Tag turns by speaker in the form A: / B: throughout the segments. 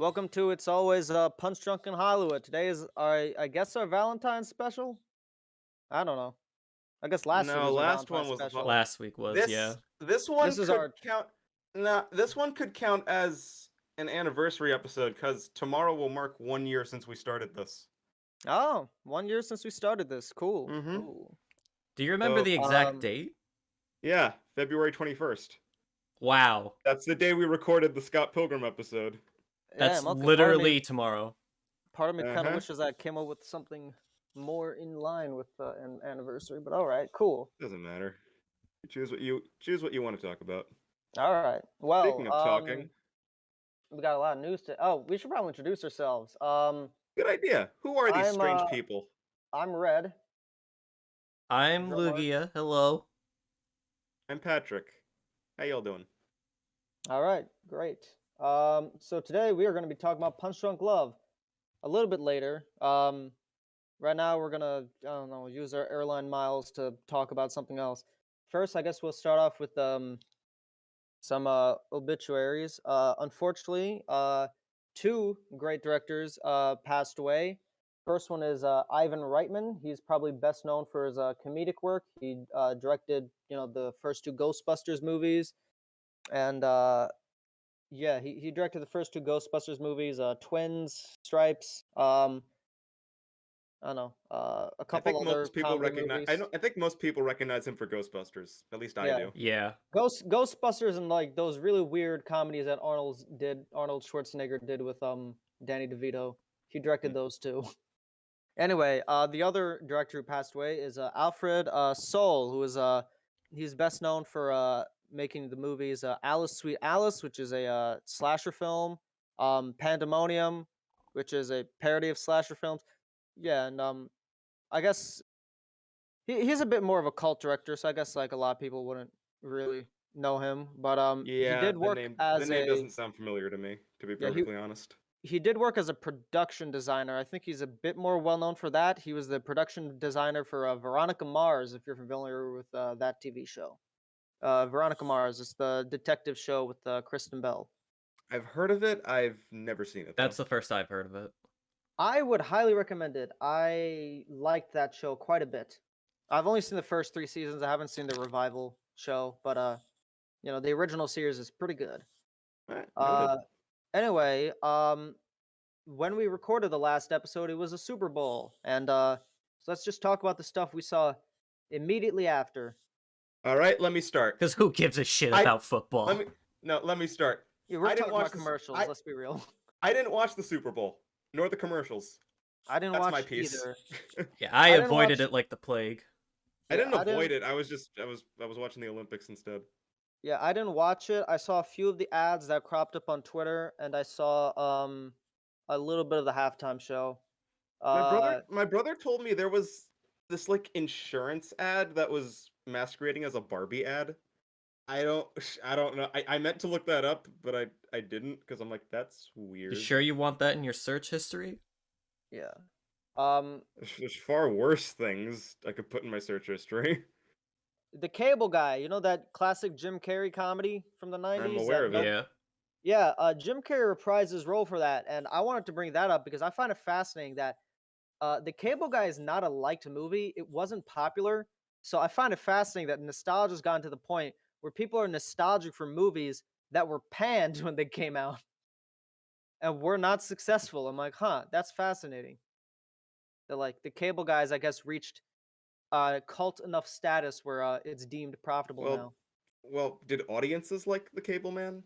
A: Welcome to It's Always Punch Drunk in Hollywood. Today is I guess our Valentine's special. I don't know. I guess last week
B: No,
A: was our
B: last one
A: Valentine's
B: was
A: special.
C: Last week was,
B: this
C: yeah.
B: this
A: This
B: one
A: is
B: could
A: our
B: count. Nah, this one could count as an anniversary episode because tomorrow will mark 1 year since we started this.
A: 1 year since we started this. Cool,
B: Mm-hmm.
A: cool.
C: Do you remember
B: So
C: the exact date?
B: yeah, February 21st.
C: Wow.
B: That's the day we recorded the Scott Pilgrim episode.
A: Yeah,
C: That's
A: I'm okay. Part of me,
C: literally tomorrow.
A: part of me
B: Uh
A: kind of
B: huh.
A: wishes I came up with something more in line with an anniversary. But all right, cool.
B: Doesn't matter. You choose what you want to talk about.
A: All right.
B: Speaking
A: Well,
B: of talking,
A: we got a lot of news to. Oh, we should probably introduce ourselves.
B: good idea. Who are these
A: I'm
B: strange people?
A: I'm Red.
C: I'm
A: Drum roll.
C: Lugia. Hello.
B: I'm Patrick. How y'all doing?
A: All right, great. So today we are going to be talking about Punch Drunk Love. A little bit later. Right now we're gonna, I don't know, use our airline miles to talk about something else. First, I guess we'll start off with some obituaries. Unfortunately, two great directors passed away. First one is Ivan Reitman. He's probably best known for his comedic work. He directed, the first two Ghostbusters movies, and yeah, he directed the first two Ghostbusters movies, Twins, Stripes, I don't know, a
B: I
A: couple
B: think
A: other
B: most people
A: comedy
B: recognize. I
A: movies.
B: know. I think most people recognize him for Ghostbusters. At least I
A: Yeah,
B: do.
C: Yeah.
A: Ghostbusters and like those really weird comedies that Arnold Schwarzenegger did with Danny DeVito. He directed those too. Anyway, the other director who passed away is Alfred Soul, who is he's best known for making the movies Alice Sweet Alice, which is a slasher film, Pandemonium, which is a parody of slasher films. Yeah, and I guess he's a bit more of a cult director, so I guess like a lot of people wouldn't really know him, but he
B: Yeah,
A: did
B: the
A: work
B: name the
A: as
B: name
A: a
B: doesn't sound familiar to me, to be
A: yeah he
B: perfectly honest.
A: he did work as a production designer. I think he's a bit more well known for that. He was the production designer for Veronica Mars, if you're familiar with that TV show. Veronica Mars is the detective show with Kristen Bell.
B: I've heard of it. I've never seen it though.
C: That's the first I've heard of it.
A: I would highly recommend it. I liked that show quite a bit. I've only seen the first three seasons. I haven't seen the revival show, but the original series is pretty good.
B: All right, noted.
A: Uh, anyway, when we recorded the last episode, it was a Super Bowl, and so let's just talk about the stuff we saw immediately after.
B: All right, let me start.
C: Because who gives a shit
B: I
C: about
B: let
C: football?
B: me no, let me start.
A: Yeah, we're
B: I didn't
A: talking
B: watch
A: about
B: this.
A: commercials. Let's be real.
B: I didn't watch the Super Bowl nor the commercials.
A: I didn't
B: That's
A: watch
B: my piece.
A: either.
C: Yeah, I
A: I didn't
C: avoided
A: watch.
C: it like the plague.
B: I
A: Yeah,
B: didn't
A: I
B: avoid
A: didn't.
B: it. I was watching the Olympics instead.
A: Yeah, I didn't watch it. I saw a few of the ads that cropped up on Twitter, and I saw a little bit of the halftime show.
B: My brother
A: Uh,
B: my brother told me there was this like insurance ad that was masquerading as a Barbie ad. I don't I don't know. I meant to look that up, but I didn't because I'm like that's
C: You
B: weird.
C: sure you want that in your search history?
A: yeah. Um,
B: There's far worse things I could put in my search history.
A: the Cable Guy, that classic Jim Carrey comedy from the
B: I'm
A: '90s.
B: aware
A: That
B: of it.
C: Yeah.
A: Yeah, Jim Carrey reprised his role for that, and I wanted to bring that up because I find it fascinating that the Cable Guy is not a liked movie. It wasn't popular, so I find it fascinating that nostalgia's gotten to the point where people are nostalgic for movies that were panned when they came out and were not successful. I'm like, huh, that's fascinating. That like the Cable Guys, I guess, reached cult enough status where it's deemed profitable
B: Well,
A: now.
B: well, did audiences like the Cable Man?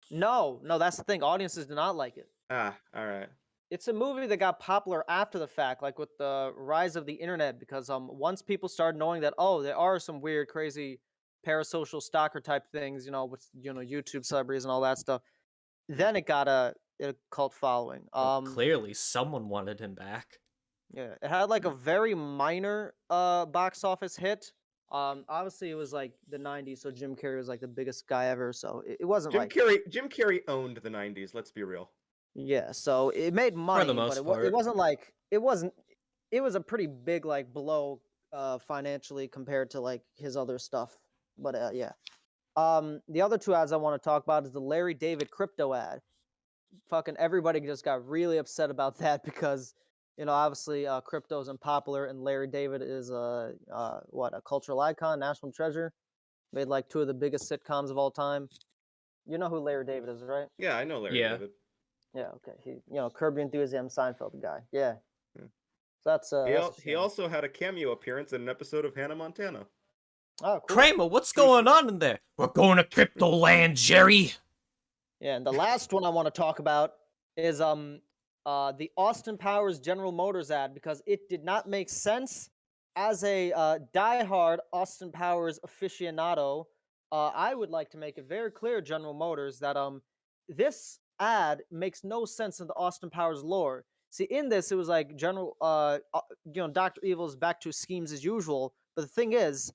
A: No, no, that's the thing. Audiences do not like it.
B: Ah, all right.
A: It's a movie that got popular after the fact, like with the rise of the internet, because once people started knowing that there are some weird, crazy parasocial stalker type things, with YouTube celebrities and all that stuff, then it got a cult following.
C: Well, clearly someone wanted him back.
A: Yeah, it had like a very minor box office hit. Obviously it was like the '90s, so Jim Carrey was like the biggest guy ever, so it wasn't
B: Jim
A: like.
B: Carrey owned the 90s, let's be real.
A: Yeah, so it made
C: For the
A: money, but
C: most
A: it
C: part.
A: wasn't like it was a pretty big like blow financially compared to like his other stuff. But yeah. The other two ads I want to talk about is the Larry David crypto ad. fucking everybody just got really upset about that because, obviously crypto is unpopular and Larry David is a cultural icon, national treasure, made like two of the biggest sitcoms of all time. You know who Larry David is, right?
B: Yeah, I know Larry
C: Yeah.
B: David.
A: Yeah, okay. He, Curb Your Enthusiasm, Seinfeld guy. Yeah.
B: Yeah.
A: So that's a
B: He
A: shame.
B: also had a cameo appearance in an episode of Hannah Montana.
A: Oh, cool.
C: Kramer, what's
B: True
C: going on in there? We're going to crypto land, Jerry.
A: Yeah, and the last one I want to talk about is the Austin Powers General Motors ad because it did not make sense as a diehard Austin Powers aficionado. I would like to make it very clear, General Motors, that this ad makes no sense in the Austin Powers lore. See, in this, it was like Dr. Evil's back to schemes as usual. But the thing is,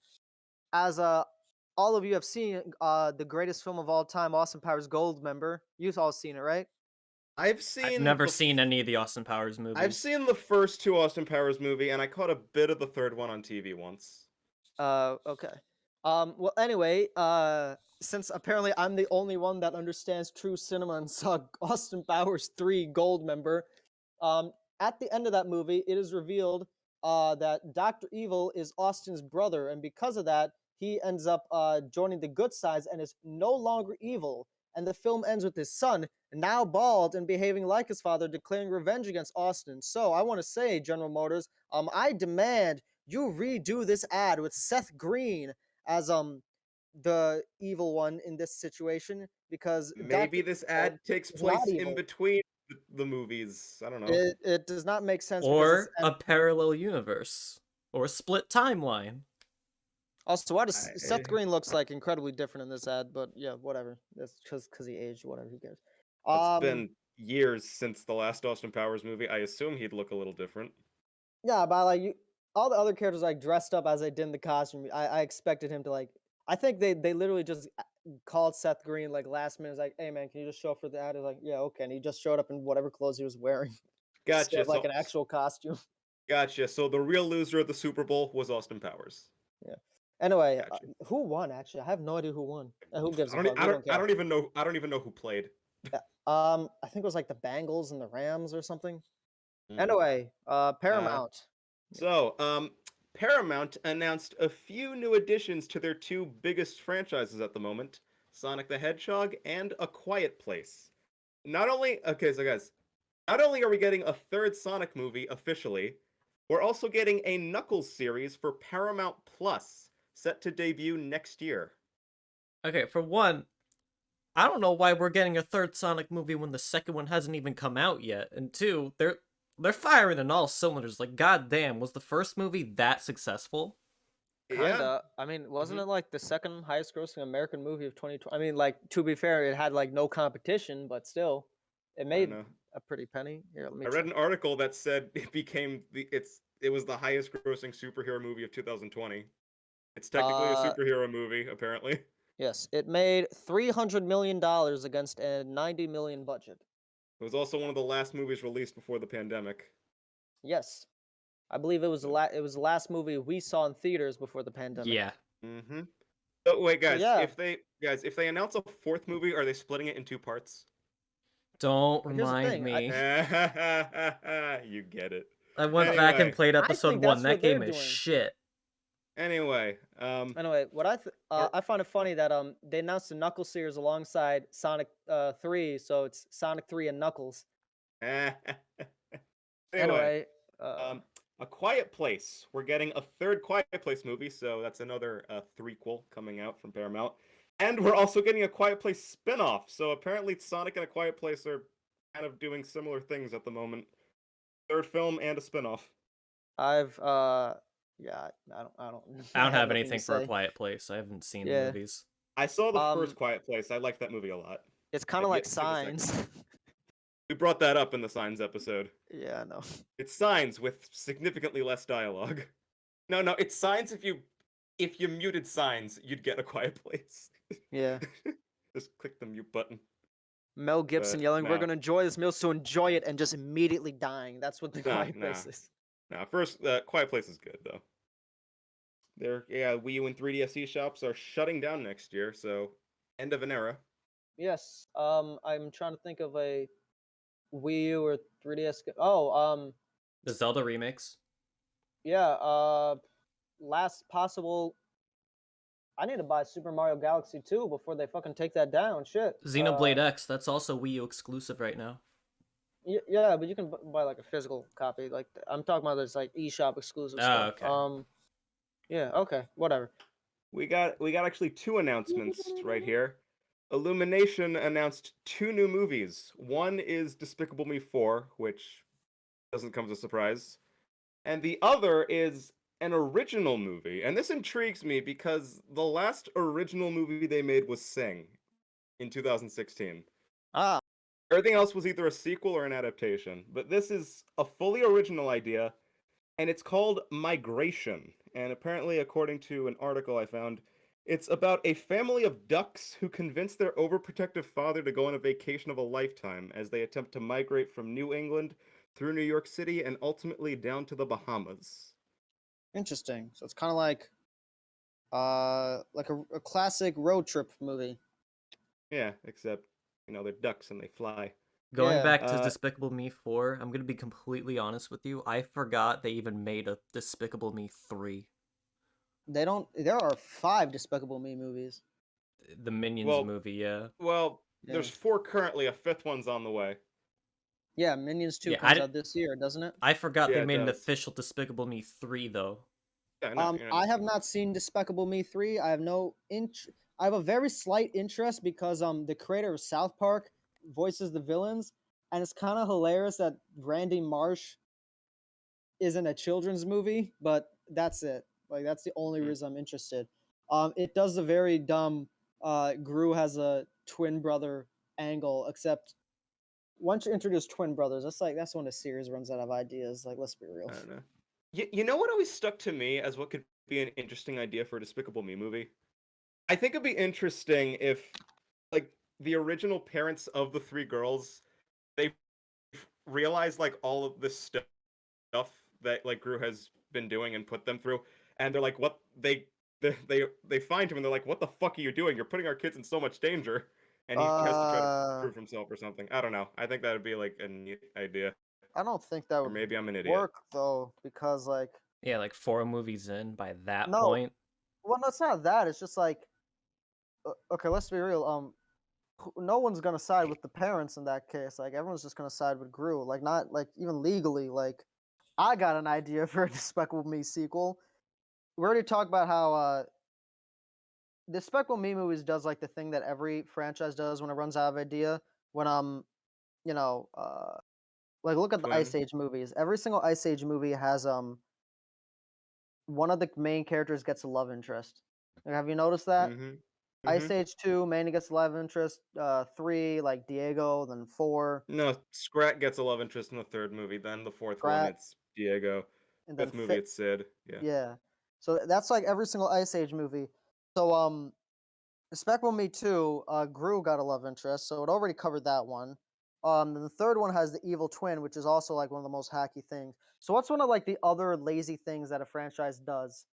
A: as all of you have seen the greatest film of all time, Austin Powers Gold, member. You've all seen it, right?
B: I've
C: I've
B: seen
C: never
B: the
C: seen any of the Austin Powers movies.
B: I've seen the first two Austin Powers movie, and I caught a bit of the third one on TV once.
A: Okay. Well, anyway, since apparently I'm the only one that understands true cinema and saw Austin Powers 3 Gold, member, at the end of that movie, it is revealed that Dr. Evil is Austin's brother, and because of that, he ends up joining the good sides and is no longer evil. And the film ends with his son, now bald and behaving like his father, declaring revenge against Austin. So I want to say, General Motors, I demand you redo this ad with Seth Green as the evil one in this situation because
B: Maybe
A: Dr.
B: this
A: Evil
B: ad takes
A: is not
B: place in
A: evil.
B: between the movies. I don't know.
A: It does not make sense because
C: or
A: this
C: a parallel universe. Or a split timeline.
A: also why does
B: I-
A: Seth Green looks like incredibly different in this ad, but yeah, whatever. That's just because he aged, whatever, who cares.
B: It's been years since the last Austin Powers movie. I assume he'd look a little different.
A: Yeah, but like all the other characters like dressed up as they did in the costume. I expected him to like. I think they literally just called Seth Green like last minute. Like, hey man, can you just show up for the ad? He's like, yeah, okay. And he just showed up in whatever clothes he was wearing, instead
B: Gotcha.
A: of like
B: So,
A: an actual costume.
B: gotcha. So the real loser of the Super Bowl was Austin Powers.
A: Yeah. Anyway,
B: Gotcha.
A: who won? Actually, I have no idea who won. Who gives a
B: I
A: fuck? We don't care.
B: don't even know. I don't even know who played.
A: Yeah. I think it was like the Bengals and the Rams or something.
B: Mhm.
A: Anyway, Paramount.
B: So, Paramount announced a few new additions to their two biggest franchises at the moment, Sonic the Hedgehog and A Quiet Place. Not only are we getting a third Sonic movie officially, we're also getting a Knuckles series for Paramount Plus, set to debut next year.
C: Okay, for one, I don't know why we're getting a third Sonic movie when the second one hasn't even come out yet. And two, they're firing on all cylinders. Like, goddamn, was the first movie that successful?
B: Yeah,
A: Kinda. I mean, wasn't
B: Mhm.
A: it like the second highest grossing American movie of 2020? I mean, like to be fair, it had like no competition, but still, it
B: I
A: made
B: know.
A: a pretty penny. Here, let me
B: I read
A: check.
B: an article that said it was the highest grossing superhero movie of 2020. It's technically a
A: Uh,
B: superhero movie, apparently.
A: yes, it made $300 million against a 90 million budget.
B: It was also one of the last movies released before the pandemic.
A: Yes, I believe it was
B: So,
A: it was the last movie we saw in theaters before the pandemic.
C: Yeah.
B: mm-hmm. So wait,
A: So yeah,
B: if they announce a fourth movie, are they splitting it in two parts?
C: Don't
A: but here's the
C: remind
A: thing.
C: me.
B: You get it.
C: I went back and
B: Anyway,
C: played
A: I
C: episode
A: think
C: 1.
A: that's
C: That
A: what they're
C: game is
A: doing.
C: shit.
B: anyway,
A: Anyway, what I find it funny that they announced the Knuckles series alongside Sonic 3, so it's Sonic 3 and Knuckles.
B: anyway,
A: Anyway,
B: A Quiet Place. We're getting a third Quiet Place movie, so that's another threequel coming out from Paramount. And we're also getting a Quiet Place spin-off. So apparently Sonic and A Quiet Place are kind of doing similar things at the moment. Third film and a spin-off.
A: I've yeah, I don't
C: I don't have
A: nothing to
C: anything for A
A: say.
C: Quiet Place. I haven't seen the
A: Yeah.
C: movies.
B: I saw the first
A: Um,
B: Quiet Place. I liked that movie a lot.
A: it's kind of
B: I've
A: like
B: yet to see the second
A: Signs.
B: We brought that up in the Signs episode.
A: Yeah, I know.
B: It's Signs with significantly less dialogue. No, it's Signs if you muted Signs, you'd get A Quiet Place.
A: Yeah.
B: Just click the mute button.
A: Mel Gibson
B: But
A: yelling, "We're
B: no.
A: gonna enjoy this meal," so enjoy it, and just immediately dying. That's what the
B: Nah,
A: Quiet Place
B: nah.
A: is.
B: Now, first, Quiet Place is good though. Wii U and 3DS shops are shutting down next year, so end of an era.
A: Yes. I'm trying to think of a Wii U or 3DS. Oh,
C: The Zelda remakes.
A: yeah. Last possible. I need to buy Super Mario Galaxy 2 before they fucking take that down. Shit.
C: Xenoblade X, that's also Wii U exclusive right now.
A: Yeah, but you can buy like a physical copy. Like I'm talking about this like eShop exclusive
C: Ah,
A: stuff.
C: okay.
A: Yeah. Okay. Whatever.
B: We got actually two announcements right here. Illumination announced two new movies. One is Despicable Me 4, which doesn't come as a surprise. And the other is an original movie. And this intrigues me because the last original movie they made was Sing in 2016.
A: Ah.
B: Everything else was either a sequel or an adaptation. But this is a fully original idea, and it's called Migration. And apparently, according to an article I found, it's about a family of ducks who convince their overprotective father to go on a vacation of a lifetime as they attempt to migrate from New England through New York City and ultimately down to the Bahamas.
A: Interesting. So it's kind of like a classic road trip movie.
B: Yeah, except, they're ducks and they fly.
C: Going
A: Yeah.
C: back to Despicable Me 4, I'm gonna be completely honest with you. I forgot they even made a Despicable Me 3.
A: They don't. There are 5 Despicable Me movies.
C: The Minions
B: Well-
C: movie, yeah.
B: Well,
A: Yeah.
B: there's 4 currently, a 5th one's on the way.
A: Yeah, Minions 2
C: Yeah,
A: comes out this year, doesn't it?
C: I forgot
B: Yeah,
C: they
B: it
C: made an
B: does.
C: official Despicable Me 3 though.
B: Yeah, no, you're
A: I have not seen Despicable Me 3. I have no I have a very slight interest because the creator of South Park voices the villains, and it's kind of hilarious that Randy Marsh isn't a children's movie, but that's it. Like that's the only
B: Hmm.
A: reason I'm interested. It does a very dumb Gru has a twin brother angle, except once you introduce twin brothers, that's when the series runs out of ideas. Like, let's be real.
B: I don't know. You know what always stuck to me as what could be an interesting idea for a Despicable Me movie? I think it'd be interesting if, like, the original parents of the 3 girls, they realize, like, all of this stuff that, like, Gru has been doing and put them through, and they're like, what? They find him and they're like, what the fuck are you doing? You're putting our kids in so much danger. And he tries to try to prove himself or something. I don't know. I think that would be, like, a neat idea.
A: I don't think that
B: Or
A: would
B: maybe I'm an idiot.
A: work though, because like
C: Yeah, like 4 movies in by that
A: No.
C: point.
A: well, no, it's not that. It's just like okay, let's be real. No one's gonna side with the parents in that case. Like everyone's just gonna side with Gru. Like not like even legally. Like I got an idea for a Despicable Me sequel. We already talked about how Despicable Me movies does like the thing that every franchise does when it runs out of idea. When you know, like look at the Ice
B: When?
A: Age movies. Every single Ice Age movie has one of the main characters gets a love interest. Like, have you noticed that?
B: Mm-hmm.
A: Ice Age 2, main gets a love interest. 3, like Diego. Then 4,
B: No, Scrat gets a love interest in the 3rd movie. Then the 4th one,
A: Scrat,
B: it's Diego.
A: and then
B: 5th movie, it's Sid. Yeah.
A: Yeah. So that's like every single Ice Age movie. So Despicable Me 2, Gru got a love interest, so it already covered that one. The third one has the evil twin, which is also like one of the most hacky things. So what's one of like the other lazy things that a franchise does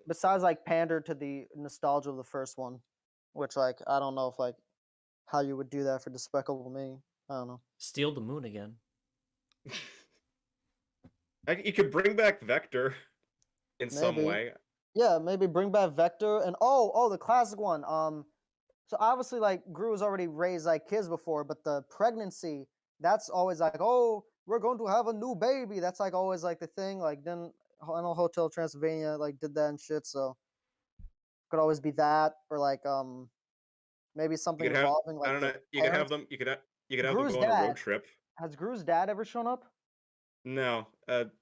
A: besides like pander to the nostalgia of the first one? Which like I don't know if like how you would do that for Despicable Me. I don't know.
C: Steal the moon again.
B: You could bring back Vector in some
A: Maybe.
B: way.
A: Yeah, maybe bring back Vector and the classic one. So obviously like Gru's already raised like kids before, but the pregnancy, that's always like, oh, we're going to have a new baby. That's like always like the thing. Like then I know Hotel Transylvania like did that and shit, so could always be that or like maybe
B: You
A: something
B: could have,
A: involving
B: I
A: like
B: don't
A: the
B: know. You could have
A: parents.
B: them. You could have them
A: Gru's
B: go on a road
A: dad.
B: trip.
A: Has Gru's dad ever shown up?
B: No,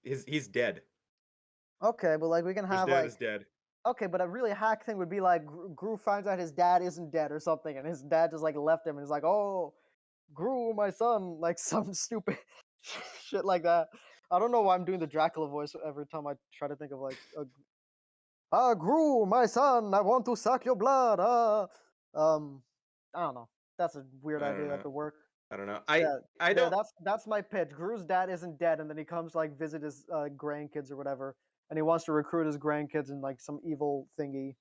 B: he's dead.
A: Okay, but like we can
B: His
A: have
B: dad
A: like
B: is dead.
A: okay, but a really hack thing would be like Gru finds out his dad isn't dead or something, and his dad just like left him, and he's like, "Oh, Gru, my son," like some stupid shit like that. I don't know why I'm doing the Dracula voice every time I try to think of like, Gru, my son, I want to suck your blood. I don't know. That's a weird
B: I don't
A: idea that
B: know.
A: could work.
B: I don't know.
A: Yeah,
B: I
A: yeah,
B: don't.
A: that's my pitch. Gru's dad isn't dead, and then he comes to, like visit his grandkids or whatever, and he wants to recruit his grandkids in like some evil thingy.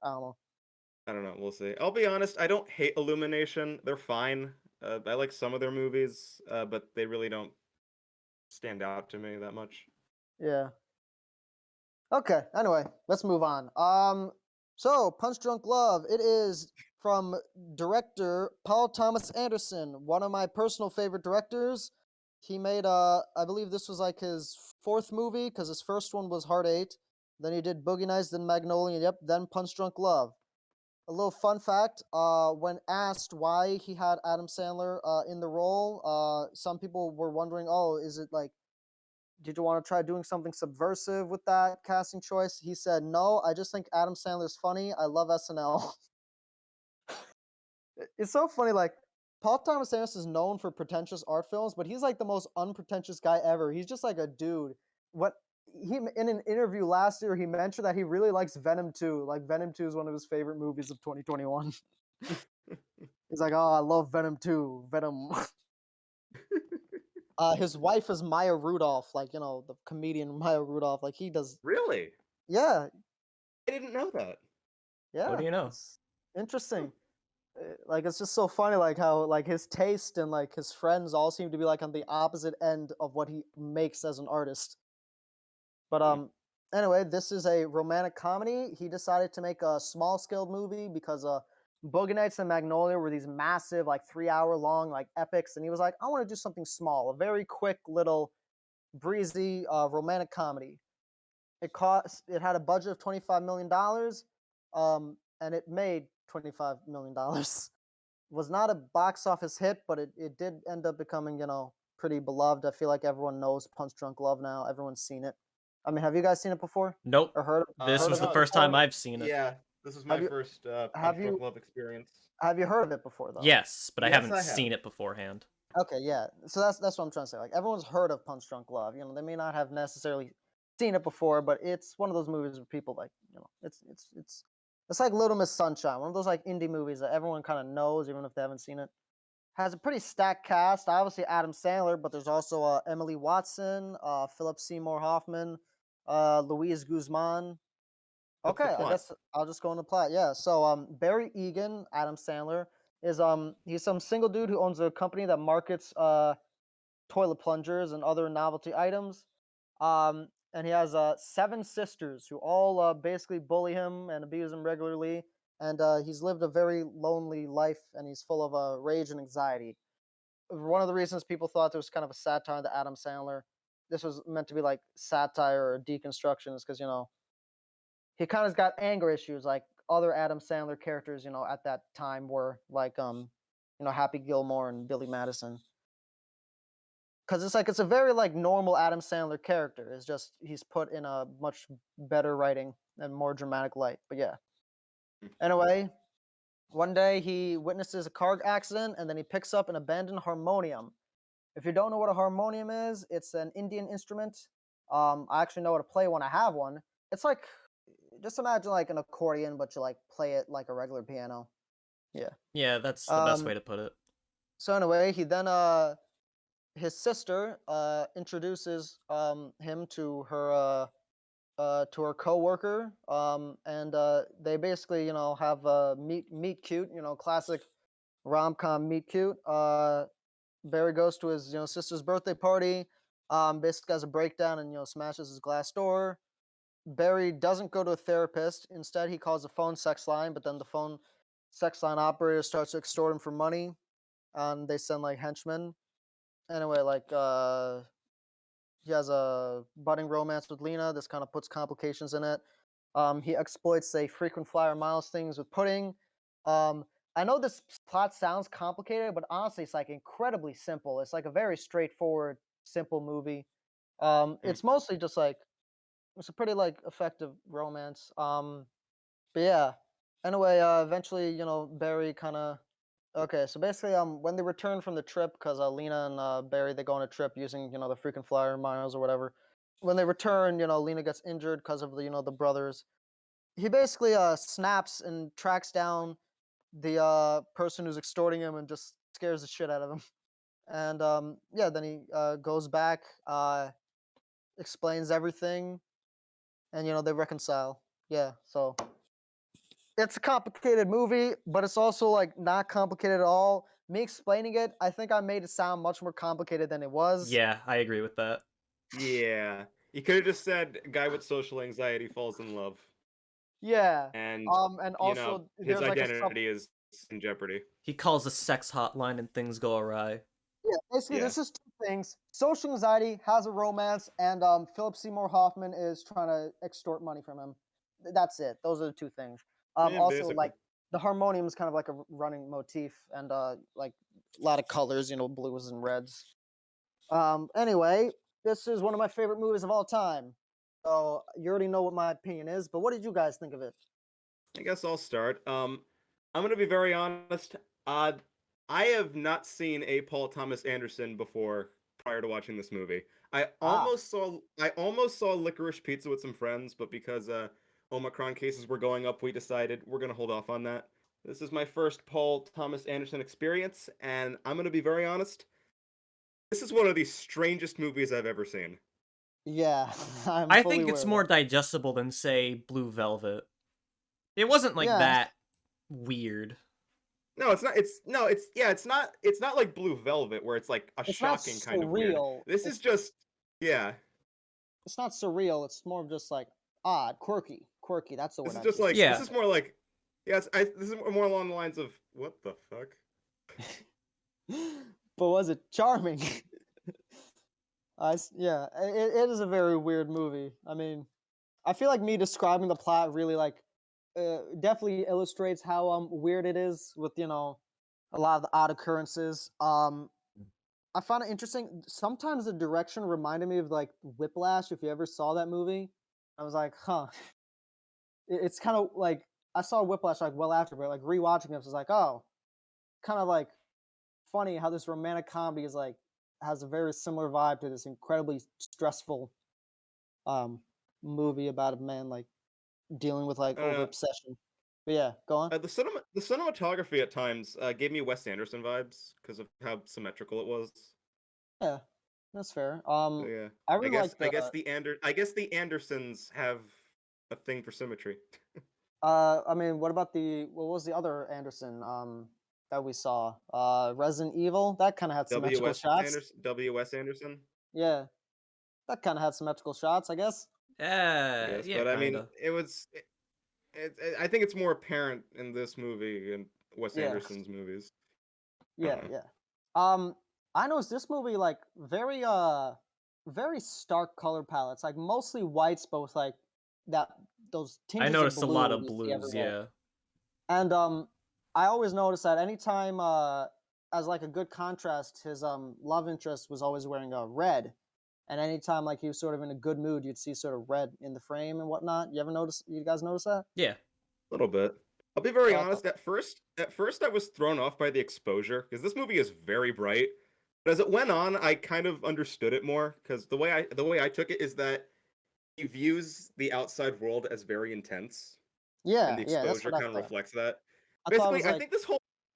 A: I don't know.
B: I don't know. We'll see. I'll be honest. I don't hate Illumination. They're fine. I like some of their movies, but they really don't stand out to me that much.
A: Yeah. Okay. Anyway, let's move on. So Punch Drunk Love. It is from director Paul Thomas Anderson, one of my personal favorite directors. He made I believe this was like his fourth movie because his first one was Heart 8. Then he did Boogie Nights, then Magnolia, yep, then Punch Drunk Love. A little fun fact: when asked why he had Adam Sandler in the role, some people were wondering, "Oh, is it like, did you want to try doing something subversive with that casting choice?" He said, "No, I just think Adam Sandler's funny. I love SNL." It's so funny. Like, Paul Thomas Anderson is known for pretentious art films, but he's like the most unpretentious guy ever. He's just like a dude. What he in an interview last year, he mentioned that he really likes Venom 2. Like, Venom 2 is one of his favorite movies of 2021. He's like, "Oh, I love Venom 2. Venom." His wife is Maya Rudolph, like, the comedian Maya Rudolph. Like, he does.
B: Really?
A: Yeah,
B: I didn't know that.
C: What
A: yeah.
C: do you know?
A: It's interesting. Like, it's just so funny, like how like his taste and like his friends all seem to be like on the opposite end of what he makes as an artist. But anyway, this is a romantic comedy. He decided to make a small scale movie because Boogie Nights and Magnolia were these massive, like 3 hour long, like epics, and he was like, I want to do something small, a very quick little breezy romantic comedy. It had a budget of $25 million, and it made $25 million. Was not a box office hit, but it did end up becoming, pretty beloved. I feel like everyone knows Punch Drunk Love now. Everyone's seen it. I mean, have you guys seen it before
C: Nope.
A: or heard
C: This
A: heard
C: was
A: of
C: the
A: it
C: first
A: before?
C: time I've seen it.
B: Yeah, this was
A: Have
B: my
A: you
B: first
A: have
B: Punch
A: you
B: Drunk Love experience.
A: have you heard of it before though?
C: Yes, but I
B: Yes,
C: haven't
B: I have.
C: seen it beforehand.
A: Okay, yeah. So that's what I'm trying to say. Like, everyone's heard of Punch Drunk Love. They may not have necessarily seen it before, but it's one of those movies where people like, it's like Little Miss Sunshine, one of those like indie movies that everyone kind of knows even if they haven't seen it. Has a pretty stacked cast. Obviously Adam Sandler, but there's also Emily Watson, Philip Seymour Hoffman, Luis Guzman.
B: What's the
A: Okay, I
B: plot?
A: guess I'll just go into plot. Yeah. So Barry Egan, Adam Sandler, is he's some single dude who owns a company that markets toilet plungers and other novelty items. And he has 7 sisters who all basically bully him and abuse him regularly. And he's lived a very lonely life, and he's full of rage and anxiety. One of the reasons people thought there was kind of a satire to Adam Sandler, this was meant to be like satire or deconstruction, is because he kind of got anger issues like other Adam Sandler characters, at that time were like Happy Gilmore and Billy Madison. Because it's a very like normal Adam Sandler character. It's just he's put in a much better writing and more dramatic light. But yeah. Anyway, one day he witnesses a car accident and then he picks up an abandoned harmonium. If you don't know what a harmonium is, it's an Indian instrument. I actually know how to play one. I have one. It's like, just imagine like an accordion, but you like play it like a regular piano. Yeah.
C: Yeah, that's the best way to put it.
A: So anyway, he then his sister introduces him to her coworker, and they basically have meet cute, classic rom-com meet cute. Barry goes to his sister's birthday party, basically has a breakdown and smashes his glass door. Barry doesn't go to a therapist. Instead, he calls a phone sex line, but then the phone sex line operator starts to extort him for money, and they send like henchmen. Anyway, like he has a budding romance with Lena. This kind of puts complications in it. He exploits a frequent flyer miles things with pudding. I know this plot sounds complicated, but honestly, it's like incredibly simple. It's like a very straightforward, simple movie. It's mostly just like it's a pretty like effective romance. But yeah. Anyway, eventually, Barry kind of. Okay, so basically, when they return from the trip, because Lena and Barry they go on a trip using the frequent flyer miles or whatever. When they return, Lena gets injured because of the brothers. He basically snaps and tracks down the person who's extorting him and just scares the shit out of him. And yeah, then he goes back, explains everything, and they reconcile. Yeah, so it's a complicated movie, but it's also like not complicated at all. me explaining it, I think I made it sound much more complicated than it was.
C: Yeah, I agree with that.
B: Yeah. You could have just said guy with social anxiety falls in love.
A: Yeah.
B: And,
A: And
B: you know,
A: also
B: his
A: there's like a sub.
B: identity is in jeopardy.
C: He calls a sex hotline and things go awry.
A: Yeah, basically,
B: Yeah.
A: there's just two things. Social anxiety has a romance, and Philip Seymour Hoffman is trying to extort money from him. That's it. Those are the two things.
B: Yeah,
A: Also,
B: basically.
A: like the harmonium is kind of like a running motif, and like a lot of colors, blues and reds. Anyway, this is one of my favorite movies of all time. So you already know what my opinion is, but what did you guys think of it?
B: I guess I'll start. I'm gonna be very honest. I have not seen a Paul Thomas Anderson before prior to watching this movie.
A: Ah,
B: I almost saw Licorice Pizza with some friends, but because Omicron cases were going up, we decided we're gonna hold off on that. This is my first Paul Thomas Anderson experience, and I'm gonna be very honest. This is one of the strangest movies I've ever seen.
A: yeah, I'm
C: I
A: fully
C: think
A: aware
C: it's
A: of
C: more
A: that.
C: digestible than, say, Blue Velvet. It wasn't like
A: Yeah,
C: that weird.
B: No, it's not. It's no. It's yeah. It's not. It's not like Blue Velvet where it's like a
A: it's not
B: shocking kind of weird.
A: surreal.
B: This is just yeah.
A: It's not surreal. It's more of just like odd, quirky, quirky. That's the
B: This
A: word
B: is
A: I'd
B: just
A: use.
B: like this
C: Yeah.
B: is more like yes. This is more along the lines of what the fuck.
A: But was it charming? Yeah, it is a very weird movie. I mean, I feel like me describing the plot really like definitely illustrates how weird it is with a lot of the odd occurrences. I found it interesting. Sometimes the direction reminded me of like Whiplash. If you ever saw that movie, I was like, huh. It's kind of like I saw Whiplash like well after, but like rewatching it, I was like, oh, kind of like funny how this romantic comedy is like has a very similar vibe to this incredibly stressful um movie about a man like dealing with like over
B: Uh,
A: obsession. But yeah, go on.
B: the cinematography at times gave me Wes Anderson vibes because of how symmetrical it was.
A: Yeah, that's fair.
B: So yeah,
A: I really like the
B: I guess the Andersons have a thing for symmetry.
A: I mean, what was the other Anderson that we saw? Resident Evil, that kind of had symmetrical shots.
B: W. S. Anderson.
A: Yeah, that kind of had symmetrical shots, I guess.
B: Yes,
C: Yeah,
B: but I mean,
C: kinda.
B: I think it's more apparent in this movie and Wes
A: Yeah,
B: Anderson's movies. I
A: yeah,
B: don't know.
A: yeah. I noticed this movie like very stark color palettes, like mostly whites, but with like that those
C: I
A: tinges of
C: noticed a lot
A: blue
C: of
A: you see
C: blues,
A: everywhere.
C: yeah.
A: And I always noticed that anytime as like a good contrast, his love interest was always wearing a red. And anytime like he was sort of in a good mood, you'd see sort of red in the frame and whatnot. You guys notice that?
C: Yeah.
B: A little bit. I'll be very
A: So I thought,
B: honest. At first, I was thrown off by the exposure because this movie is very bright. But as it went on, I kind of understood it more because the way I took it is that he views the outside world as very intense, and
A: yeah,
B: the
A: yeah, that's
B: exposure
A: what I
B: kind of
A: thought.
B: reflects that.
A: I thought it
B: Basically,
A: was like,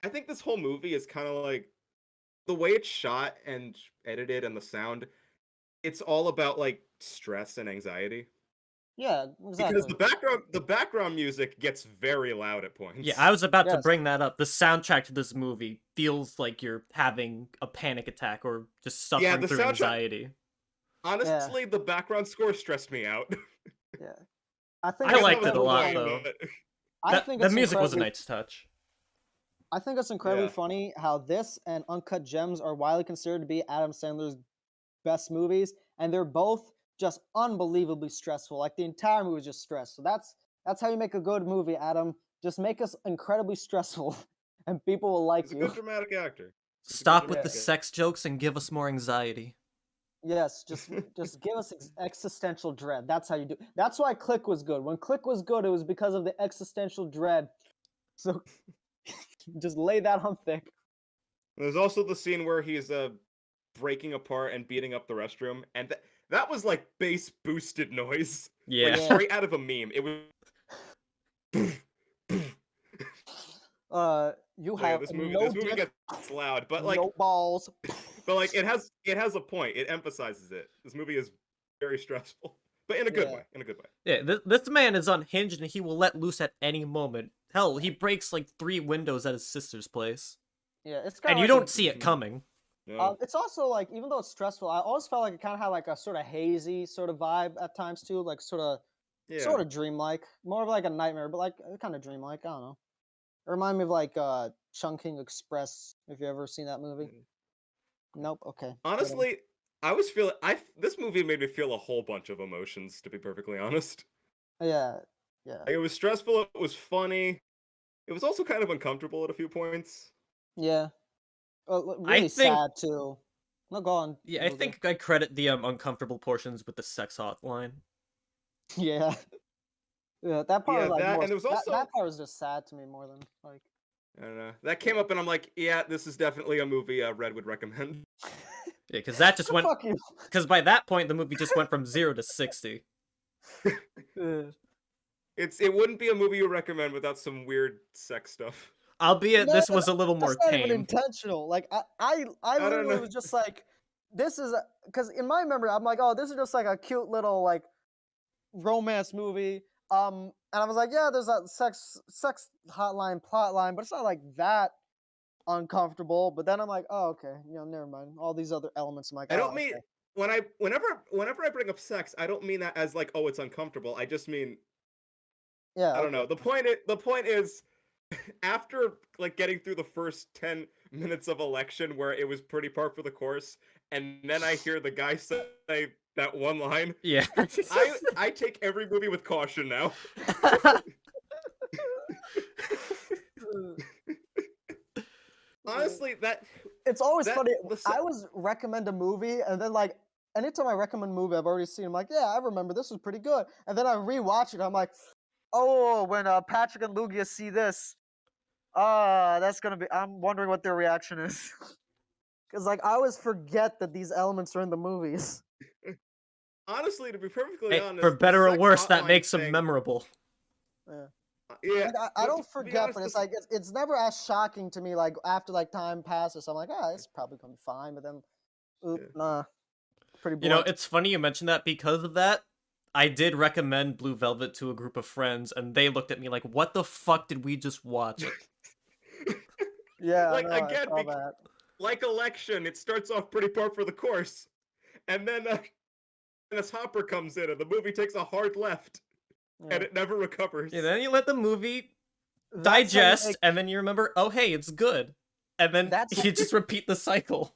B: I think this whole movie is kind of like the way it's shot and edited and the sound. It's all about like stress and anxiety.
A: yeah,
B: Because
A: exactly.
B: the background music gets very loud at
C: Yeah, I
B: points.
C: was about to
A: Yes,
C: bring that up. The soundtrack to this movie feels like you're having a panic attack or just
B: Yeah,
C: suffering
B: the
C: through
B: soundtrack.
C: anxiety.
A: yeah,
B: Honestly, the background score stressed me out.
A: yeah. I
B: I
A: think
C: I
B: guess
A: it's
B: that
C: liked
B: was
C: it a
B: the
A: incredibly
C: lot
B: point,
A: funny.
C: though.
B: but
A: I think
C: The
A: it's
C: music was a
A: incredibly
C: nice touch.
A: I think it's incredibly
B: yeah.
A: funny how this and Uncut Gems are widely considered to be Adam Sandler's best movies, and they're both just unbelievably stressful. Like the entire movie is just stress. So that's how you make a good movie, Adam. Just make us incredibly stressful, and people will like
B: He's a
A: you.
B: good dramatic actor. He's a good
C: Stop with the
A: Yeah.
B: dramatic actor.
C: sex jokes and give us more anxiety.
A: Yes, just give us existential dread. That's how you do. That's why Click was good. When Click was good, it was because of the existential dread. So just lay that on thick.
B: There's also the scene where he's breaking apart and beating up the restroom, and that was like bass boosted noise, like
C: Yeah.
A: Yeah.
B: straight out of a meme. It was.
A: You
B: So yeah,
A: have no
B: this movie
A: dick,
B: gets loud,
A: no balls.
B: but like it has a point. It emphasizes it. This movie is very stressful, but in a good
A: Yeah.
B: way. In a good way.
C: Yeah, this man is unhinged and he will let loose at any moment. Hell, he breaks like 3 windows at his sister's place.
A: Yeah, it's kind
C: And
A: of
C: you
A: like
C: don't see it coming.
B: No.
A: it's also like, even though it's stressful, I always felt like it kind of had like a sort of hazy sort of vibe at times too, like sort
B: Yeah.
A: of dreamlike, more of like a nightmare, but like kind of dreamlike. I don't know. It reminded me of like Chungking Express. If you ever seen that movie. Nope. Okay. Whatever.
B: Honestly, I was feeling this movie made me feel a whole bunch of emotions, to be perfectly honest.
A: Yeah. Yeah.
B: Like, it was stressful, it was funny. It was also kind of uncomfortable at a few points.
A: Yeah.
C: I
A: Really
C: think,
A: sad too. No, go on.
C: yeah, I think I credit the uncomfortable portions with the sex hotline.
A: Yeah. Yeah. That part
B: Yeah,
A: was like
B: that
A: more.
B: and there was
A: That
B: also
A: part was just sad to me more than like.
B: I don't know. That came up and I'm like, yeah, this is definitely a movie Red would recommend.
C: Yeah, because that just went.
A: Fuck you.
C: Because by that point, the movie just went from 0 to 60.
B: It wouldn't be a movie you recommend without some weird sex stuff.
C: Albeit,
A: No,
C: this was a little more
A: that's not even
C: tame.
A: intentional. Like I
B: I don't
A: literally
B: know.
A: was just like, this is because in my memory, I'm like, oh, this is just like a cute little like romance movie. And I was like, yeah, there's that sex hotline plot line, but it's not like that uncomfortable. But then I'm like, oh, okay, never mind. All these other elements, I'm like,
B: I
A: oh,
B: don't mean
A: okay.
B: whenever I bring up sex, I don't mean that as like, oh, it's uncomfortable. I just mean
A: Yeah,
B: I don't
A: okay.
B: know. The point is after like getting through the first 10 minutes of election where it was pretty par for the course, and then I hear the guy say that one line,
C: Yeah.
B: I take every movie with caution now. Honestly,
A: It's always funny. I
B: I
A: always recommend a movie, and then like anytime I recommend a movie I've already seen, I'm like, yeah, I remember this was pretty good. And then I rewatch it, I'm like, oh, when Patrick and Lugia see this, that's gonna be. I'm wondering what their reaction is, because like I always forget that these elements are in the movies.
B: honestly, to be perfectly
C: Hey, for
B: honest, the
C: better or
B: sex
C: worse, that
B: hotline
C: makes them
B: thing,
C: memorable.
A: Yeah.
B: yeah,
A: Like I
B: but
A: don't
B: to be
A: forget,
B: honest,
A: but it's like it's never as shocking to me. Like after like time passes, I'm like, it's probably gonna be fine. But then, oop,
B: Yeah.
A: nah, pretty
C: You know,
A: blunt.
C: it's funny you mentioned that because of that. I did recommend Blue Velvet to a group of friends, and they looked at me like, what the fuck did we just watch?
A: Yeah, I
B: like
A: know. I
B: again,
A: saw that.
B: like election, it starts off pretty par for the course, and then Dennis Hopper comes in, and the movie takes a hard left, and
A: Yeah.
B: it never recovers.
C: And then you let the movie
A: That's how you
C: digest,
A: make.
C: and then you remember, oh, hey, it's good. And then
A: That's
C: you just repeat the cycle.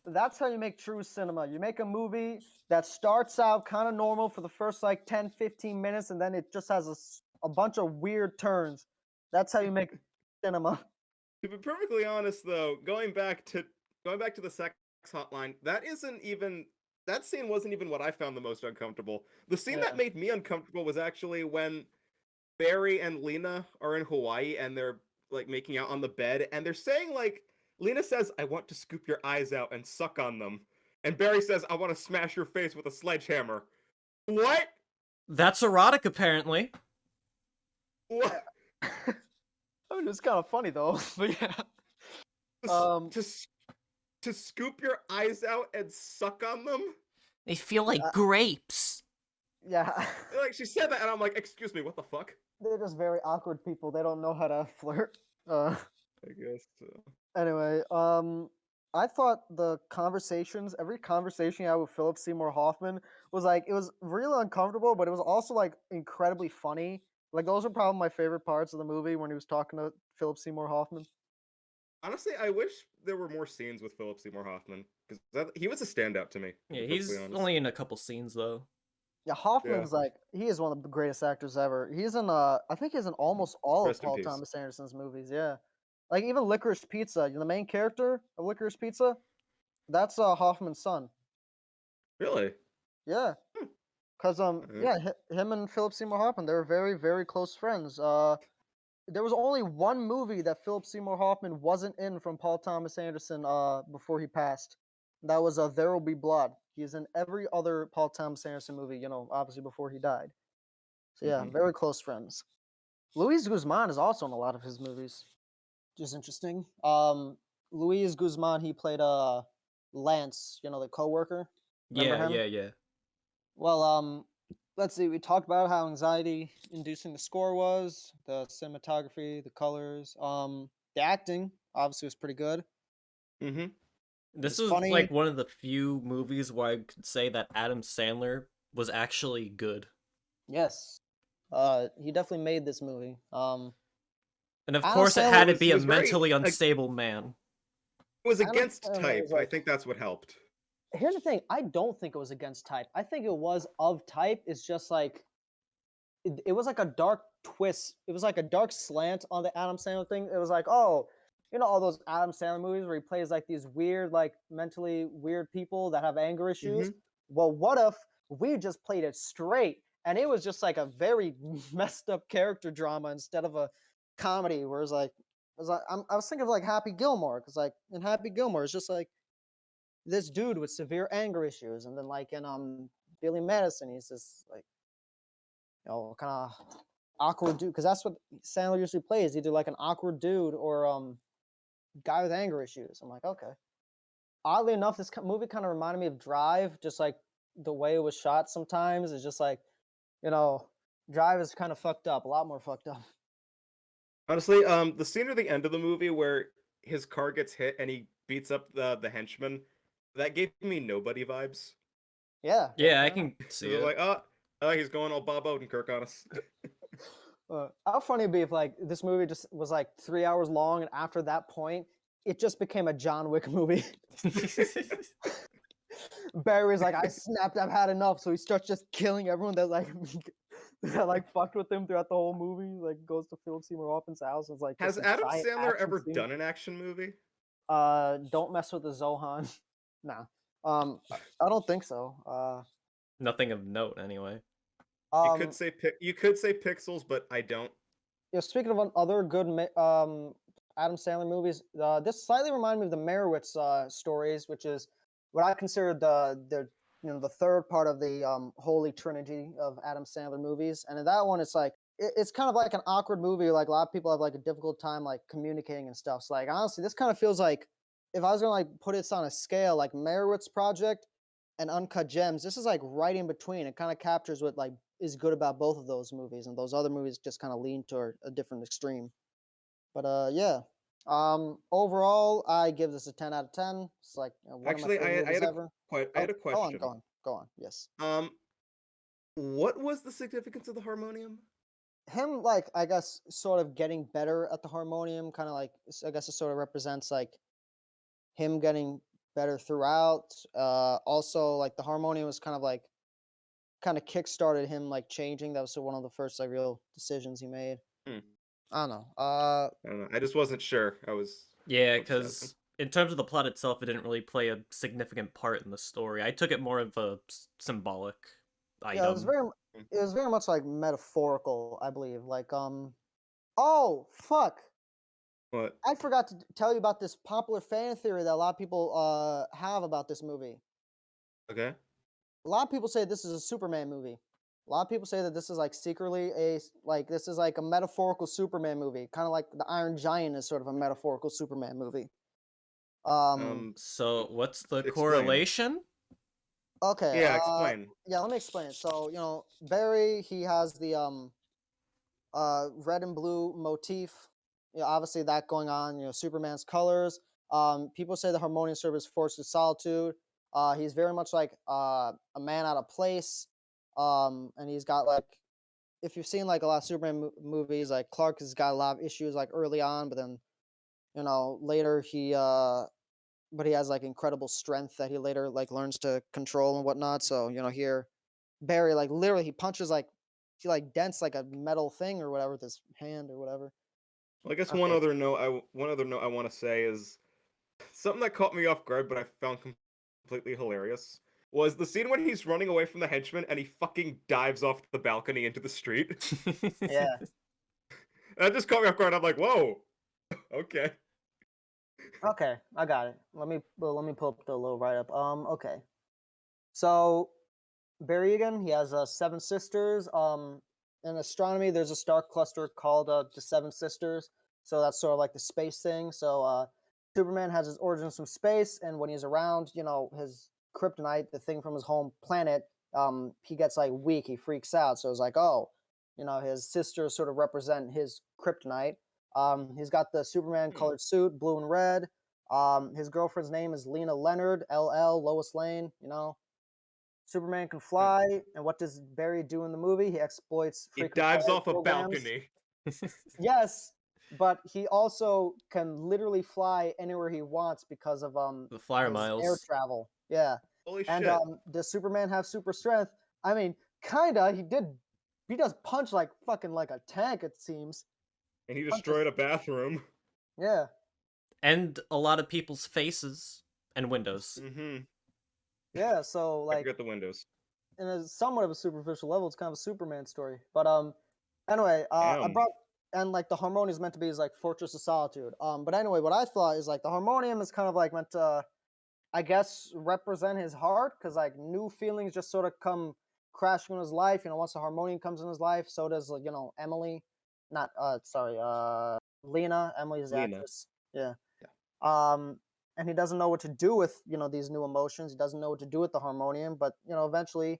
A: that's how you make true cinema. You make a movie that starts out kind of normal for the first like 10, 15 minutes, and then it just has a bunch of weird turns. That's how you make cinema.
B: To be perfectly honest, though, going back to the sex hotline, that scene wasn't even what I found the most uncomfortable. The scene
A: Yeah.
B: that made me uncomfortable was actually when Barry and Lena are in Hawaii and they're like making out on the bed, and they're saying like Lena says, "I want to scoop your eyes out and suck on them," and Barry says, "I want to smash your face with a sledgehammer." What?
C: That's erotic, apparently.
B: What?
A: I mean, it's kind of funny though. But yeah.
B: To to scoop your eyes out and suck on them?
C: They feel like
A: Uh,
C: grapes.
A: Yeah.
B: Like, she said that, and I'm like, excuse me, what the fuck?
A: They're just very awkward people. They don't know how to flirt.
B: I guess so.
A: Anyway, I thought every conversation you had with Philip Seymour Hoffman was like, it was really uncomfortable, but it was also like incredibly funny. Like those are probably my favorite parts of the movie when he was talking to Philip Seymour Hoffman.
B: Honestly, I wish there were more scenes with Philip Seymour Hoffman, because he was a standout to me, to
C: Yeah,
B: be
C: he's
B: perfectly honest.
C: only in a couple scenes, though.
A: Yeah,
B: Yeah.
A: Hoffman's like he is one of the greatest actors ever. He's in I think he's in almost all of
B: Rest in
A: Paul
B: peace.
A: Thomas Anderson's movies. Yeah, like even Licorice Pizza, the main character of Licorice Pizza, that's Hoffman's son.
B: Really?
A: Yeah.
B: Hmm.
A: Cause
B: Uh-huh.
A: yeah, him and Philip Seymour Hoffman, they were very very close friends. There was only one movie that Philip Seymour Hoffman wasn't in from Paul Thomas Anderson before he passed. That was There Will Be Blood. He's in every other Paul Thomas Anderson movie, obviously before he died. So yeah,
B: Mhm.
A: very close friends. Luis Guzman is also in a lot of his movies, which is interesting. Luis Guzman, he played Lance, the coworker. Remember him?
C: Yeah.
A: Well, let's see. We talked about how anxiety-inducing the score was, the cinematography, the colors, the acting obviously was pretty good.
B: Mm-hmm.
C: This
A: It's
C: was
A: funny.
C: like one of the few movies where I could say that Adam Sandler was actually good.
A: Yes. He definitely made this movie.
C: And of
A: Adam
C: course, it
A: Sandler
C: had to
A: was
C: be a
B: was very
C: mentally unstable man.
B: it was
A: Adam
B: against
A: Sandler
B: type.
A: was
B: I
A: like.
B: think that's what helped.
A: Here's the thing. I don't think it was against type. I think it was of type. It's just like it was like a dark twist. It was like a dark slant on the Adam Sandler thing. It was like, oh, all those Adam Sandler movies where he plays like these weird, like mentally weird people that have anger issues.
B: Mm-hmm.
A: Well, what if we just played it straight and it was just like a very messed up character drama instead of a comedy? Where it's like, I was thinking of like Happy Gilmore because like in Happy Gilmore it's just like this dude with severe anger issues, and then like in Billy Madison, he's just like kind of awkward dude because that's what Sandler usually plays. He do like an awkward dude or guy with anger issues. I'm like, okay. Oddly enough, this movie kind of reminded me of Drive, just like the way it was shot. Sometimes it's just like, Drive is kind of fucked up, a lot more fucked up.
B: Honestly, the scene at the end of the movie where his car gets hit and he beats up the henchman, that gave me Nobody vibes.
A: Yeah.
C: Yeah, I can see
B: They're
C: it.
B: like, he's going all Bob Odenkirk on us.
A: How funny it'd be if like this movie just was like 3 hours long, and after that point, it just became a John Wick movie. Barry's like, I snapped, I've had enough. So he starts just killing everyone that like fucked with him throughout the whole movie. Like goes to Philip Seymour Hoffman's house. And it's like
B: Has
A: just a
B: Adam
A: giant
B: Sandler
A: action
B: ever
A: scene.
B: done an action movie?
A: Don't mess with the Zohan. Nah. I don't think so.
C: Nothing of note, anyway.
B: You could say Pixels, but I don't.
A: Yeah, speaking of other good Adam Sandler movies, this slightly reminded me of the Meyerowitz stories, which is what I consider the third part of the holy trinity of Adam Sandler movies. And in that one, it's like it's kind of like an awkward movie. Like a lot of people have like a difficult time like communicating and stuff. So like honestly, this kind of feels like if I was gonna like put this on a scale, like Meyerowitz Project and Uncut Gems, this is like right in between. It kind of captures what like is good about both of those movies, and those other movies just kind of lean toward a different extreme. But yeah. Overall, I give this a 10 out of 10. It's like one
B: Actually,
A: of my favorite movies ever.
B: I had a question.
A: Go on. Yes.
B: What was the significance of the harmonium?
A: Him, like, I guess, sort of getting better at the harmonium, kind of like, I guess it sort of represents like him getting better throughout. Also, like the harmonium was kind of kickstarted him like changing. That was one of the first like real decisions he made.
B: Hmm.
A: I don't know.
B: I don't know. I just wasn't sure.
C: Yeah, because in terms of the plot itself, it didn't really play a significant part in the story. I took it more of a symbolic item.
A: Yeah, it was very much like metaphorical, I believe. Like oh fuck.
B: What?
A: I forgot to tell you about this popular fan theory that a lot of people have about this movie.
B: Okay.
A: A lot of people say this is a Superman movie. A lot of people say that this is like secretly this is like a metaphorical Superman movie, kind of like the Iron Giant is sort of a metaphorical Superman movie.
C: So what's the
B: explain.
C: correlation?
A: Okay.
B: Yeah, explain.
A: Yeah, let me explain. So Barry, he has the red and blue motif. Obviously that going on. Superman's colors. People say the harmonium serves as force of solitude. He's very much like a man out of place. And he's got like, if you've seen like a lot of Superman movies, like Clark has got a lot of issues like early on, but then later but he has like incredible strength that he later like learns to control and whatnot. So here Barry like literally he punches like he like dents like a metal thing or whatever with his hand or whatever.
B: Well, I guess
A: Okay.
B: one other note I want to say is something that caught me off guard, but I found completely hilarious. Was the scene when he's running away from the henchman and he fucking dives off the balcony into the street.
A: Yeah.
B: That just caught me off guard. I'm like, whoa, okay.
A: Okay, I got it. Let me pull up the little write up. Okay. So Barry again, he has 7 sisters. In astronomy, there's a star cluster called the Seven Sisters. So that's sort of like the space thing. So Superman has his origins from space, and when he's around, his kryptonite, the thing from his home planet, he gets like weak. He freaks out. So it's like, oh, his sisters sort of represent his kryptonite. He's got the Superman colored suit, blue and red. His girlfriend's name is Lena Leonard, LL, Lois Lane. Superman can fly, and what does Barry do in the movie? He exploits
B: He
A: frequent
B: dives
A: flyer
B: off a
A: programs.
B: balcony.
A: Yes, but he also can literally fly anywhere he wants because of
C: The flyer
A: his air
C: miles.
A: travel. Yeah.
B: Holy
A: And
B: shit.
A: does Superman have super strength? I mean, kinda. He does punch like fucking like a tank, it seems.
B: And he
A: punches-
B: destroyed a bathroom.
A: Yeah.
C: And a lot of people's faces and windows.
B: Mm-hmm.
A: Yeah, so
B: I
A: like
B: forget the windows.
A: in a somewhat of a superficial level, it's kind of a Superman story. But anyway, I
B: Damn.
A: brought and like the harmonium is meant to be his like fortress of solitude. But anyway, what I thought is like the harmonium is kind of like meant to, I guess, represent his heart, because like new feelings just sort of come crashing in his life. Once the harmonium comes in his life, so does Emily, not Lena. Emily's the
B: Lena.
A: actress. Yeah. And he doesn't know what to do with these new emotions. He doesn't know what to do with the harmonium, but eventually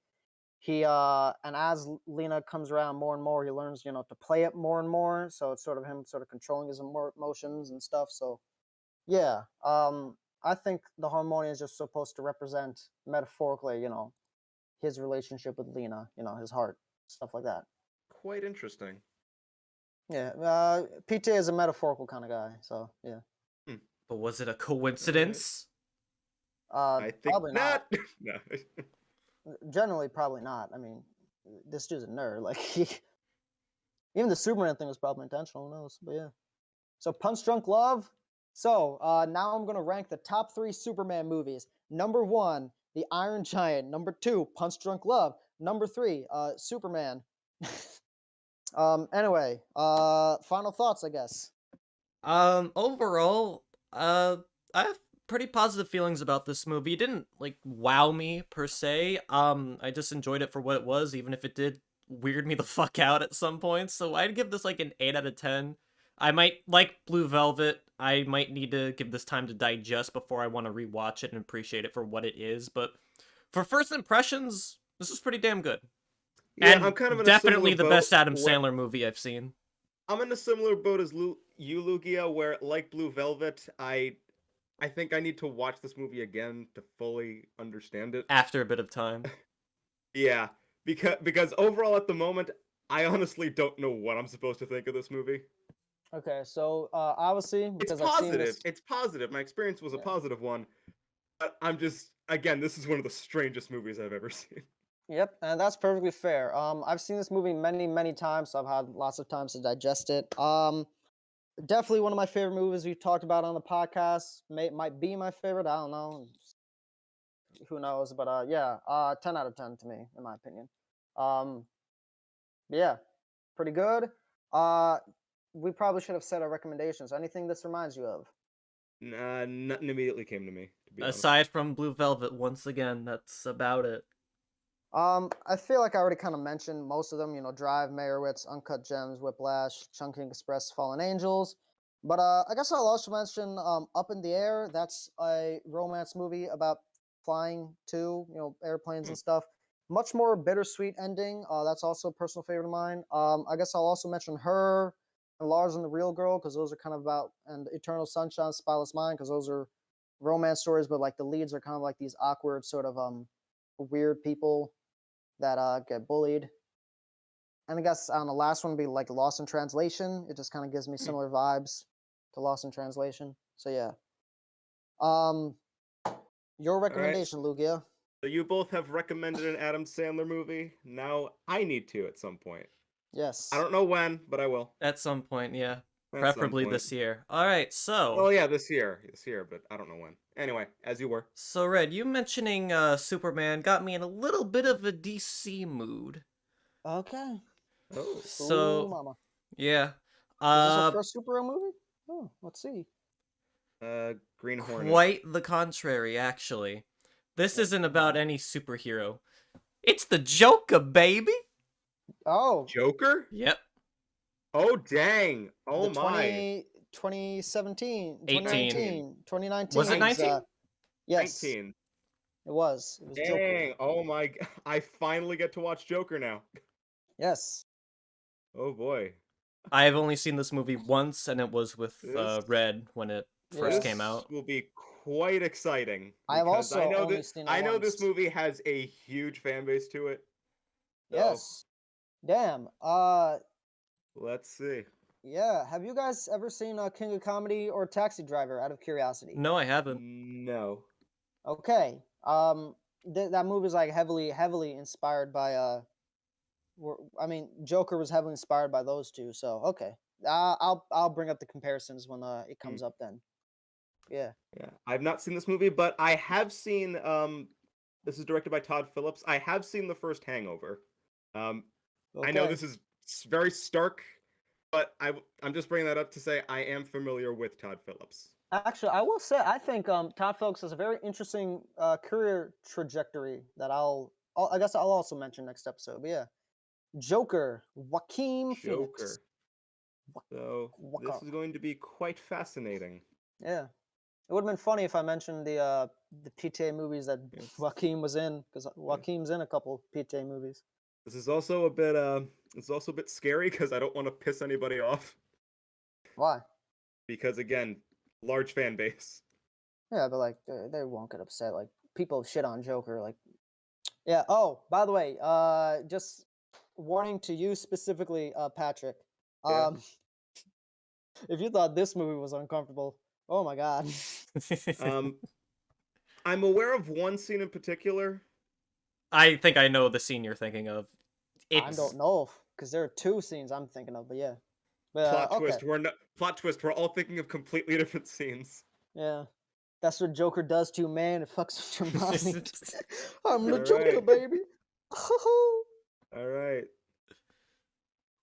A: he and as Lena comes around more and more, he learns to play it more and more. So it's sort of him sort of controlling his emotions and stuff. So yeah, I think the harmonium is just supposed to represent metaphorically his relationship with Lena, his heart, stuff like that.
B: Quite interesting.
A: Yeah, PTA is a metaphorical kind of guy, so yeah.
C: But was it a coincidence?
B: I think
A: Probably not.
B: No.
A: Generally, probably not. I mean, this dude's a nerd. Like, even the Superman thing was probably intentional. Who knows? But yeah. So, Punch Drunk Love. So, now I'm going to rank the top 3 Superman movies. Number 1, The Iron Giant. Number 2, Punch Drunk Love. Number 3, Superman. Anyway, final thoughts, I guess.
C: Overall, I have pretty positive feelings about this movie. It didn't like wow me per se. I just enjoyed it for what it was, even if it did weird me the fuck out at some points. So I'd give this like an 8 out of 10. I might like Blue Velvet. I might need to give this time to digest before I want to rewatch it and appreciate it for what it is. But for first impressions, this is pretty damn good.
B: Yeah,
C: And
B: I'm kind of in
C: definitely
B: a
C: the
B: similar
C: best Adam
B: boat where-
C: Sandler movie I've seen.
B: I'm in a similar boat as you, Lugia, where like Blue Velvet, I think I need to watch this movie again to fully understand it.
C: After a bit of time.
B: Yeah, because overall at the moment, I honestly don't know what I'm supposed to think of this movie.
A: Okay, so obviously,
B: It's
A: because I've seen
B: positive.
A: this.
B: It's positive. My experience was a
A: Yeah.
B: positive one. But I'm just, again, this is one of the strangest movies I've ever seen.
A: Yep, and that's perfectly fair. I've seen this movie many, many times, so I've had lots of times to digest it. Definitely one of my favorite movies we've talked about on the podcast. Might be my favorite. I don't know. Who knows? But yeah, 10 out of 10 to me, in my opinion. Yeah, pretty good. We probably should have said our recommendations. Anything this reminds you of?
B: Nah, nothing immediately came to me, to be honest.
C: Aside from Blue Velvet, once again, that's about it.
A: I feel like I already kind of mentioned most of them. Drive, Meyerowitz, Uncut Gems, Whiplash, Chungking Express, Fallen Angels. But I guess I'll also mention Up in the Air. That's a romance movie about flying too, airplanes and stuff. Much more bittersweet ending. That's also a personal favorite of mine. I guess I'll also mention Her and Lars and the Real Girl, because those are kind of about, and Eternal Sunshine, Spotless Mind, because those are romance stories, but like the leads are kind of like these awkward sort of weird people that get bullied. And I guess the last one would be like Lost in Translation. It just kind of gives me similar vibes to Lost in Translation. So yeah. Your recommendation, Lugia.
B: So you both have recommended an Adam Sandler movie. Now I need to at some point.
A: Yes.
B: I don't know when, but I will.
C: At some point, yeah.
B: At some
C: Preferably
B: point.
C: this year. Alright, so.
B: Oh yeah, this year, but I don't know when. Anyway, as you were.
C: So, Red, you mentioning Superman got me in a little bit of a DC mood.
A: Okay.
B: Oh.
C: So,
A: Ooh, mama.
C: yeah.
A: Is this our first superhero movie? Oh, let's see.
B: Green Hornet.
C: Quite the contrary, actually. This isn't about any superhero. It's the Joker, baby!
A: Oh.
B: Joker?
C: Yep.
B: Oh dang! Oh
A: the
B: my!
A: 2017,
C: 18.
A: 2019.
C: Was it 19?
A: Yes.
B: 19.
A: It was. It was Joker.
B: Dang! Oh my! I finally get to watch Joker now.
A: Yes.
B: Oh boy.
C: I've only seen this movie once, and it was with
B: This-
C: Red when it first
A: Yeah.
C: came out.
B: will be quite exciting.
A: I have
B: because
A: also only seen it
B: I know this
A: once.
B: movie has a huge fan base to it. So
A: Yes. Damn.
B: let's see.
A: Yeah. Have you guys ever seen King of Comedy or Taxi Driver? Out of curiosity.
C: No, I haven't.
B: No.
A: Okay. That movie is like heavily inspired by I mean, Joker was heavily inspired by those two. So okay. I'll bring up the comparisons when it comes up then. Yeah.
B: Yeah. I've not seen this movie, but I have seen this is directed by Todd Phillips. I have seen the first Hangover. I know
A: Okay.
B: this is very stark, but I'm just bringing that up to say I am familiar with Todd Phillips.
A: Actually, I will say I think Todd Phillips has a very interesting career trajectory that I guess I'll also mention next episode. But yeah, Joker, Joaquin Phoenix.
B: Joker. So this is going to be quite fascinating.
A: Yeah, it would have been funny if I mentioned the PTA movies that
B: Yes.
A: Joaquin was in, because Joaquin's in a couple PTA movies.
B: This is also a bit it's also a bit scary because I don't want to piss anybody off.
A: Why?
B: Because again, large fan base.
A: Yeah, but like they won't get upset. Like people shit on Joker. Like, yeah. Oh, by the way, just warning to you specifically, Patrick.
B: Yeah.
A: If you thought this movie was uncomfortable, oh my god.
B: I'm aware of one scene in particular.
C: I think I know the scene you're thinking of.
A: I don't know because there are two scenes I'm thinking of, but yeah.
B: Plot
A: Okay.
B: twist. Plot twist. We're all thinking of completely different scenes.
A: Yeah. That's what Joker does to you, man. It fucks with your mind. I'm the
B: All
A: Joker,
B: right.
A: baby.
B: All right.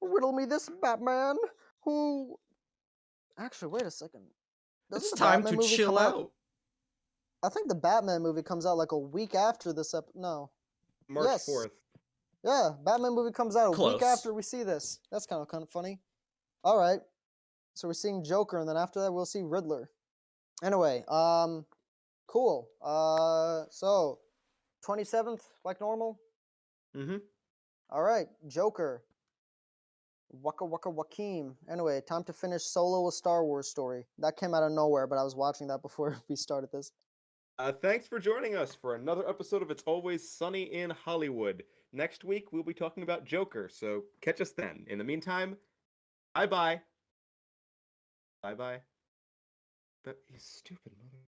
A: Riddle me this, Batman. Who? Actually, wait a second.
C: It's
A: Doesn't the
C: time
A: Batman
C: to
A: movie
C: chill
A: come
C: out.
A: I think the Batman movie comes out like a week after this No.
B: March
A: Yes.
B: 4th.
A: Yeah, Batman movie comes out a
C: Close.
A: week after we see this. That's kind of funny. All right. So we're seeing Joker, and then after that we'll see Riddler. Anyway, cool. So 27th, like normal.
B: Mm-hmm.
A: All right, Joker. Waka Waka Joaquin. Anyway, time to finish Solo: A Star Wars Story. That came out of nowhere, but I was watching that before we started this.
B: Thanks for joining us for another episode of It's Always Sunny in Hollywood. Next week, we'll be talking about Joker, so catch us then. In the meantime, bye-bye. Bye-bye. But you stupid mother...